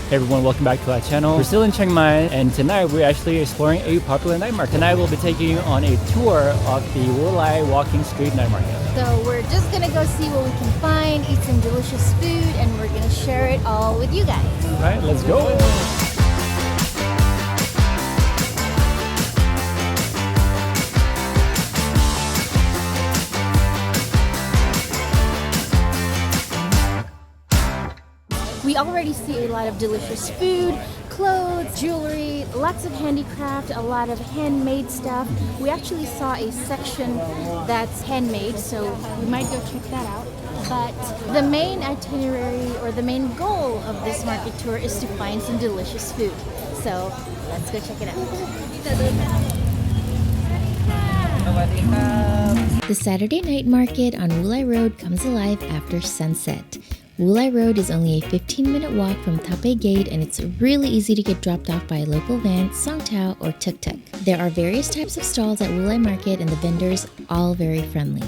Hey everyone, welcome back to our channel. We're still in Chiang Mai, and tonight we're actually exploring a popular night market. Tonight we'll be taking you on a tour of the Wua Lai Walking Street night market. So we're just gonna go see what we can find, eat some delicious food, and we're gonna share it all with you guys. All right, let's go. We already see a lot of delicious food, clothes, jewelry, lots of handicraft, a lot of handmade stuff. We actually saw a section that's handmade, so we might go check that out. But the main itinerary or the main goal of this market tour is to find some delicious food. So let's go check it out. The Saturday night market on Wua Lai Road comes alive after sunset. Wua Lai Road is only a 15-minute walk from Taipei Gate, and it's really easy to get dropped off by a local van, songtao, or tuk-tuk. There are various types of stalls at Wua Lai Market, and the vendors all very friendly.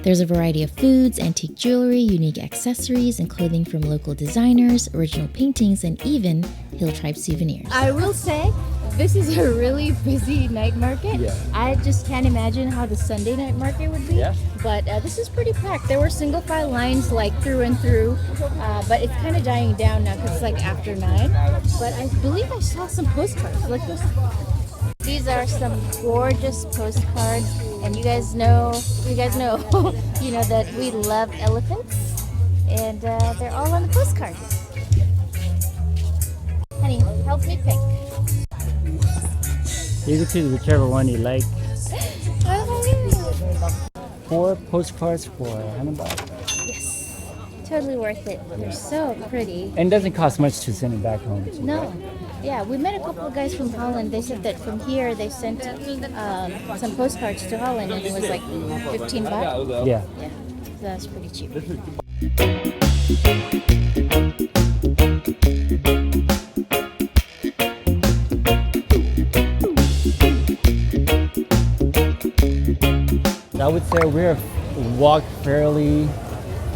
There's a variety of foods, antique jewelry, unique accessories, and clothing from local designers, original paintings, and even Hill Tribe souvenirs. I will say, this is a really busy night market. Yeah. I just can't imagine how the Sunday night market would be. Yeah. But this is pretty packed. There were single file lines like through and through, but it's kind of dying down now because it's like after 9. But I believe I saw some postcards like this. These are some gorgeous postcards, and you guys know, you know that we love elephants, and they're all on the postcards. Honey, help me pick. You can choose whichever one you like. 4 postcards for $100. Yes, totally worth it. They're so pretty. And it doesn't cost much to send it back home. Too, No. right? Yeah, we met a couple of guys from Holland. They said that from here they sent some postcards to Holland, and it was like 15 bucks. Yeah. Yeah, so that's pretty cheap. I would say we've walked fairly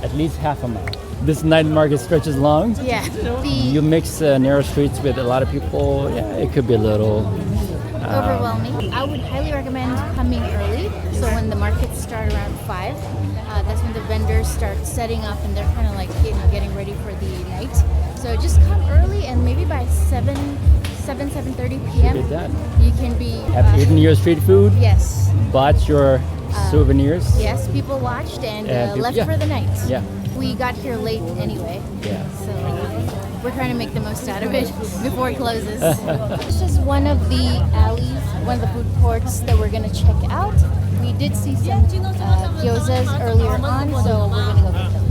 at least half a mile. This night market stretches long. Yeah. You mix narrow streets with a lot of people, yeah, it could be a little Overwhelming. I would highly recommend coming early. So when the markets start around 5, that's when the vendors start setting up, and they're kind of like getting ready for the night. So just come early, and maybe by 7:30 p.m. get done. you can be Have eaten your street food, yes. bought your souvenirs. Yes, people watched and left yeah. for the night. Yeah. We got here late anyway. Yeah. So we're trying to make the most out of it before it closes. This is one of the alleys, one of the food courts that we're gonna check out. We did see some gyozas earlier on, so we're gonna go get those.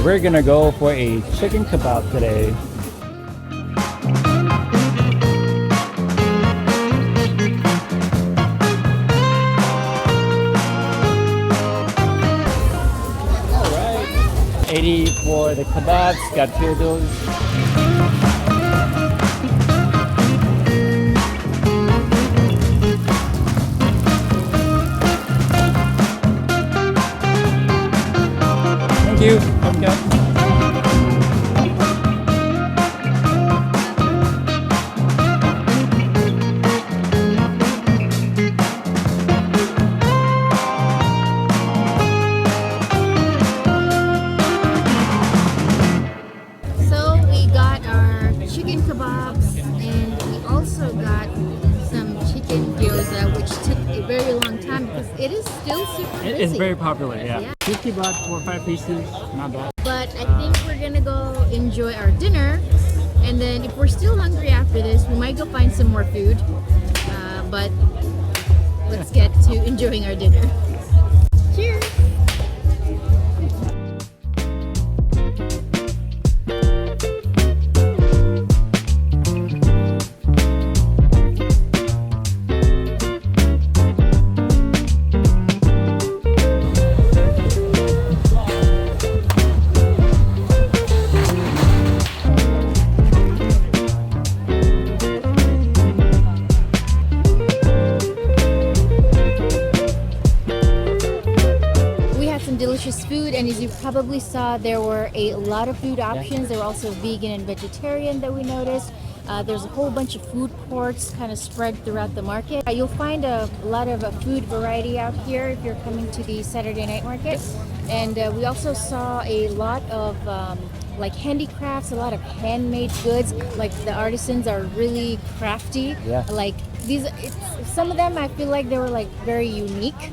We're gonna go for a chicken kebab today. All right. 80 for the kebabs, got 2 of those. Thank you. Okay. So we got our chicken kebabs, and we also got some chicken gyoza, which took a very long time because it is still super busy. It's very popular, yeah. Yeah. 50 baht for 5 pieces, not bad. But I think we're gonna go enjoy our dinner, and then if we're still hungry after this, we might go find some more food. But let's get to enjoying our dinner. Cheers! And as you probably saw, there were a lot of food options. There were also vegan and vegetarian that we noticed. There's a whole bunch of food courts kind of spread throughout the market. You'll find a lot of food variety out here if you're coming to the Saturday night market. And we also saw a lot of like handicrafts, a lot of handmade goods. Like the artisans are really crafty. Yeah. Like some of them I feel like they were like very unique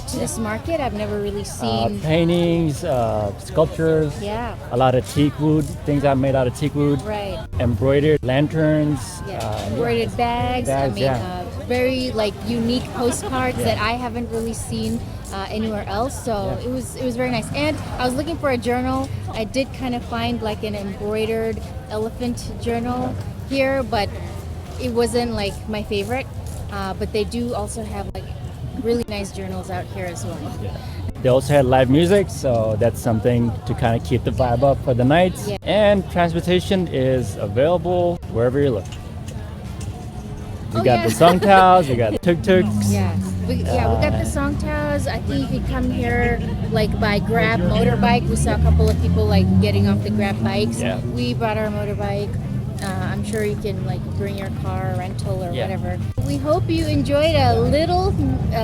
to this market. I've never really seen paintings, sculptures. Yeah. A lot of teak wood, things that are made out of teak wood. Right. Embroidered lanterns. Embroidered bags. I mean, very like unique postcards Yeah. that I haven't really seen anywhere else. So it was very nice. And I was looking for a journal. I did kind of find like an embroidered elephant journal here, but it wasn't like my favorite. But they do also have like really nice journals out here as well. Yeah. They also had live music, so that's something to kind of keep the vibe up for the night. Yeah. And transportation is available wherever you look. We got the songtaos, we got tuk-tuks. Yeah. We got the songtaos. I think you could come here like by Grab motorbike. We saw a couple of people like getting off the Grab bikes. Yeah. We brought our motorbike. I'm sure you can like bring your car, rental or whatever. We hope you enjoyed a little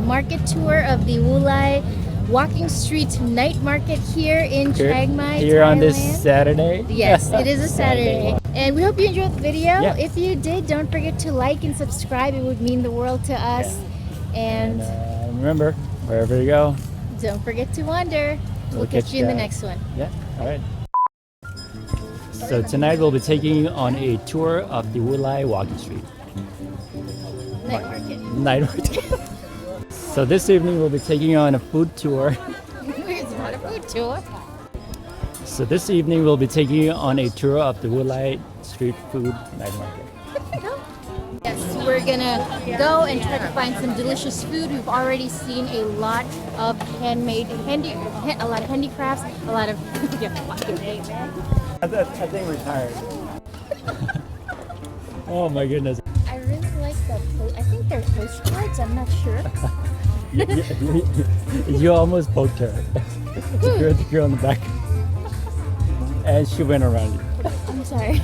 market tour of the Wua Lai Walking Street night market here in Chiang Mai, Here Thailand. on this Saturday. Yes, it is a Saturday. And we hope you enjoyed the video. Yeah. If you did, don't forget to like and subscribe. It would mean the world to us. And remember, wherever you go, don't forget to wander. We'll catch you in the next one. Yeah, all right. So tonight we'll be taking you on a tour of the Wua Lai Walking Street. Night market. Night market. So this evening we'll be taking you on a food tour. It's not a food tour. So this evening we'll be taking you on a tour of the Wua Lai Street Food Night Market. Yes, we're gonna go and try to find some delicious food. We've already seen a lot of a lot of handicrafts, a lot of I think we're tired. Oh my goodness. I really like I think they're postcards, I'm not sure. You almost poked her. The girl in the back. And she went around you. I'm sorry.